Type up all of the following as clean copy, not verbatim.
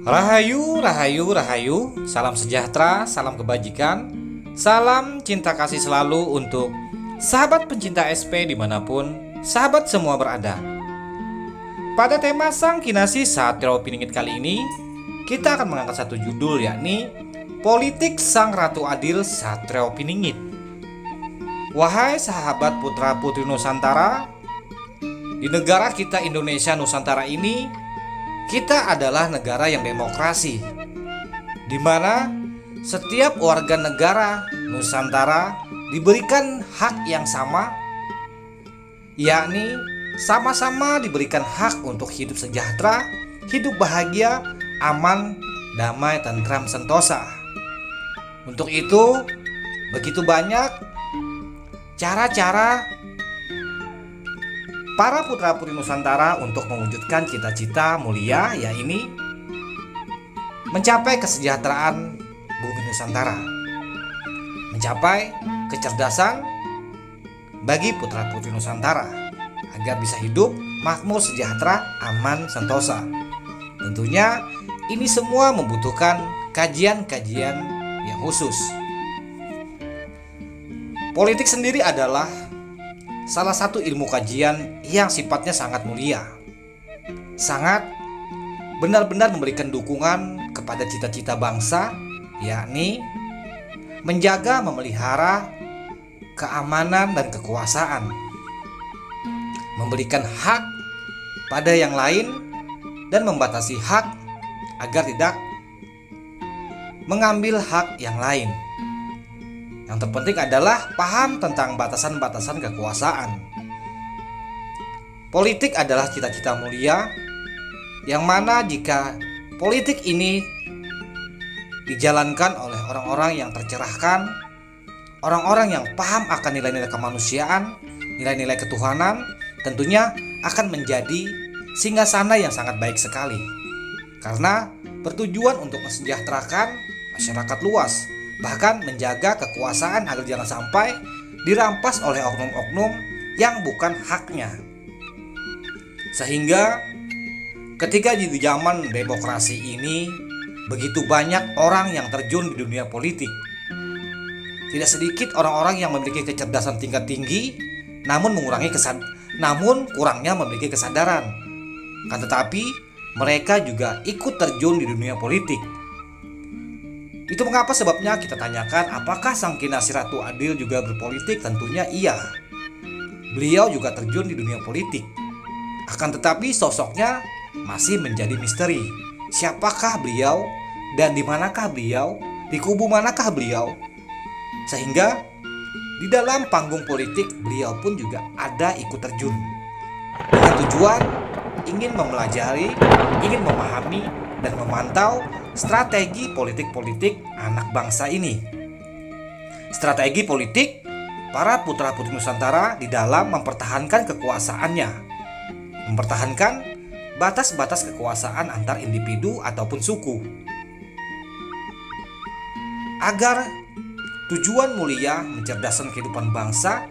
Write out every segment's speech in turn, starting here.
Rahayu, rahayu, rahayu. Salam sejahtera, salam kebajikan, salam cinta kasih selalu untuk sahabat pencinta SP dimanapun sahabat semua berada. Pada tema Sang Kinasih Satrio Piningit kali ini, kita akan mengangkat satu judul, yakni Politik Sang Ratu Adil Satrio Piningit. Wahai sahabat putra putri Nusantara, di negara kita Indonesia Nusantara ini, kita adalah negara yang demokrasi, di mana setiap warga negara Nusantara diberikan hak yang sama, yakni sama-sama diberikan hak untuk hidup sejahtera, hidup bahagia, aman, damai, tentram, sentosa. Untuk itu, begitu banyak cara-cara para putra-putri Nusantara untuk mewujudkan cita-cita mulia, yaitu mencapai kesejahteraan bumi Nusantara, mencapai kecerdasan bagi putra-putri Nusantara agar bisa hidup makmur, sejahtera, aman, sentosa. Tentunya ini semua membutuhkan kajian-kajian yang khusus. Politik sendiri adalah salah satu ilmu kajian yang sifatnya sangat mulia, sangat benar-benar memberikan dukungan kepada cita-cita bangsa, yakni menjaga, memelihara keamanan dan kekuasaan, memberikan hak pada yang lain dan membatasi hak agar tidak mengambil hak yang lain. Yang terpenting adalah paham tentang batasan-batasan kekuasaan. Politik adalah cita-cita mulia, yang mana jika politik ini dijalankan oleh orang-orang yang tercerahkan, orang-orang yang paham akan nilai-nilai kemanusiaan, nilai-nilai ketuhanan, tentunya akan menjadi singgasana yang sangat baik sekali, karena bertujuan untuk mensejahterakan masyarakat luas, bahkan menjaga kekuasaan agar jangan sampai dirampas oleh oknum-oknum yang bukan haknya. Sehingga ketika di zaman demokrasi ini begitu banyak orang yang terjun di dunia politik, tidak sedikit orang-orang yang memiliki kecerdasan tingkat tinggi namun kurangnya memiliki kesadaran. Kan tetapi mereka juga ikut terjun di dunia politik. Itu mengapa sebabnya kita tanyakan, apakah Sang Kinasih Ratu Adil juga berpolitik? Tentunya iya. Beliau juga terjun di dunia politik. Akan tetapi sosoknya masih menjadi misteri. Siapakah beliau dan di manakah beliau? Di kubu manakah beliau? Sehingga di dalam panggung politik beliau pun juga ada ikut terjun dengan tujuan ingin mempelajari, ingin memahami dan memantau strategi politik-politik anak bangsa ini. Strategi politik para putra-putri Nusantara di dalam mempertahankan kekuasaannya, mempertahankan batas-batas kekuasaan antar individu ataupun suku, agar tujuan mulia mencerdaskan kehidupan bangsa,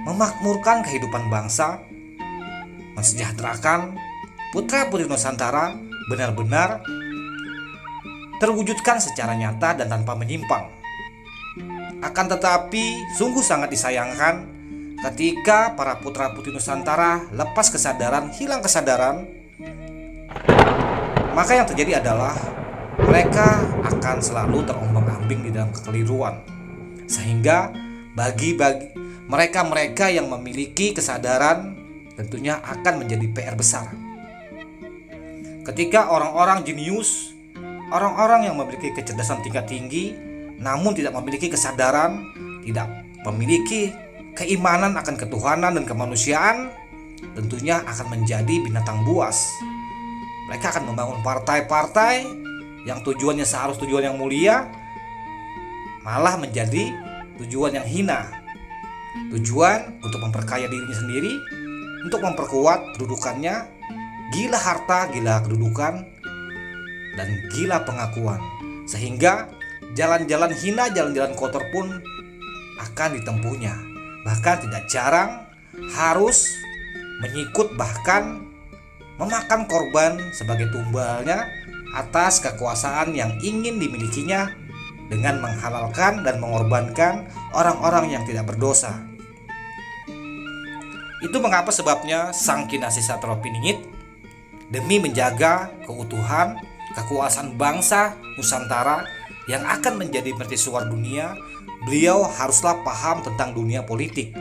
memakmurkan kehidupan bangsa, mensejahterakan putra-putri Nusantara benar-benar terwujudkan secara nyata dan tanpa menyimpang. Akan tetapi sungguh sangat disayangkan ketika para putra-putri Nusantara lepas kesadaran, hilang kesadaran, maka yang terjadi adalah mereka akan selalu terombang-ambing di dalam kekeliruan. Sehingga bagi mereka-mereka yang memiliki kesadaran tentunya akan menjadi PR besar. Ketika orang-orang jenius, orang-orang yang memiliki kecerdasan tingkat tinggi namun tidak memiliki kesadaran, tidak memiliki keimanan akan ketuhanan dan kemanusiaan, tentunya akan menjadi binatang buas. Mereka akan membangun partai-partai yang tujuannya seharusnya tujuan yang mulia, malah menjadi tujuan yang hina. Tujuan untuk memperkaya dirinya sendiri, untuk memperkuat kedudukannya, gila harta, gila kedudukan, dan gila pengakuan. Sehingga jalan-jalan hina, jalan-jalan kotor pun akan ditempuhnya. Bahkan tidak jarang harus menyikut, bahkan memakan korban sebagai tumbalnya atas kekuasaan yang ingin dimilikinya dengan menghalalkan dan mengorbankan orang-orang yang tidak berdosa. Itu mengapa sebabnya Sang Kinasih Satropiningit demi menjaga keutuhan, kekuasaan bangsa Nusantara yang akan menjadi mercusuar dunia, beliau haruslah paham tentang dunia politik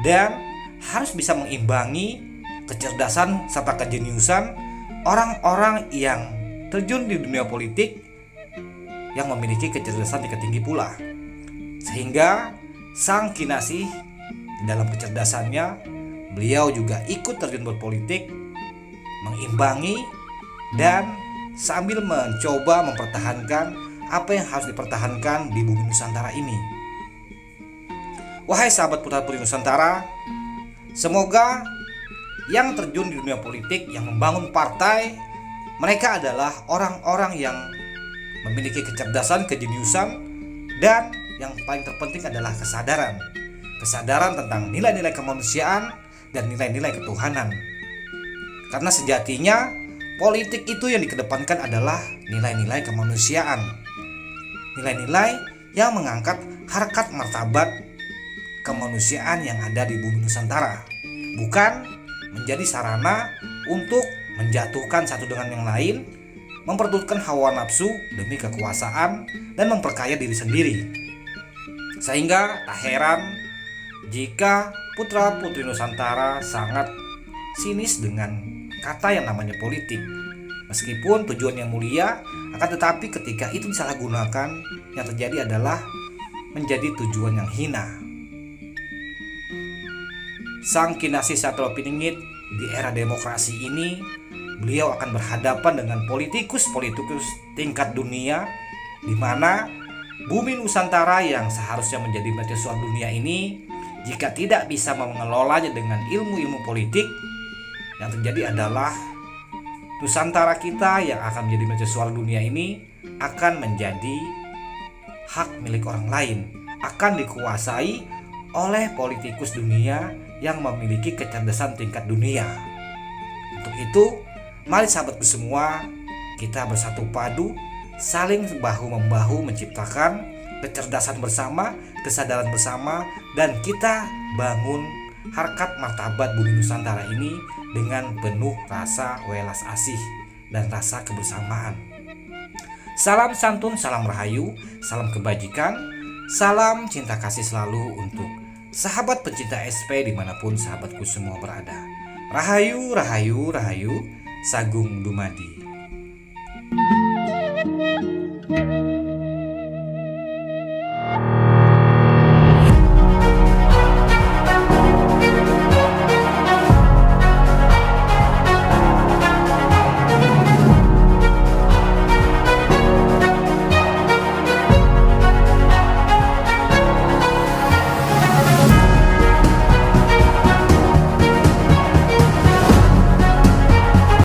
dan harus bisa mengimbangi kecerdasan serta kejeniusan orang-orang yang terjun di dunia politik yang memiliki kecerdasan tingkat tinggi pula. Sehingga Sang Kinasih dalam kecerdasannya, beliau juga ikut terjun berpolitik, mengimbangi dan sambil mencoba mempertahankan apa yang harus dipertahankan di bumi Nusantara ini. Wahai sahabat putra-putri Nusantara, semoga yang terjun di dunia politik, yang membangun partai, mereka adalah orang-orang yang memiliki kecerdasan, kejeniusan, dan yang paling terpenting adalah kesadaran tentang nilai-nilai kemanusiaan dan nilai-nilai ketuhanan. Karena sejatinya politik itu yang dikedepankan adalah nilai-nilai kemanusiaan, nilai-nilai yang mengangkat harkat martabat kemanusiaan yang ada di bumi Nusantara, bukan menjadi sarana untuk menjatuhkan satu dengan yang lain, memperturutkan hawa nafsu demi kekuasaan dan memperkaya diri sendiri. Sehingga tak heran jika putra-putri Nusantara sangat sinis dengan kata yang namanya politik. Meskipun tujuan yang mulia, akan tetapi ketika itu disalahgunakan, yang terjadi adalah menjadi tujuan yang hina. Sang Kinasih Satropiningit di era demokrasi ini, beliau akan berhadapan dengan politikus-politikus tingkat dunia, di mana bumi Nusantara yang seharusnya menjadi mercusuar dunia ini, jika tidak bisa mengelolanya dengan ilmu-ilmu politik, yang terjadi adalah Nusantara kita yang akan menjadi mercusuar dunia ini akan menjadi hak milik orang lain, akan dikuasai oleh politikus dunia yang memiliki kecerdasan tingkat dunia. Untuk itu, mari sahabatku semua, kita bersatu padu, saling bahu-membahu menciptakan kecerdasan bersama, kesadaran bersama, dan kita bangun harkat martabat bumi Nusantara ini dengan penuh rasa welas asih dan rasa kebersamaan. Salam santun, salam rahayu, salam kebajikan, salam cinta kasih selalu untuk sahabat pencinta SP dimanapun sahabatku semua berada. Rahayu, rahayu, rahayu, Sagung Dumadi.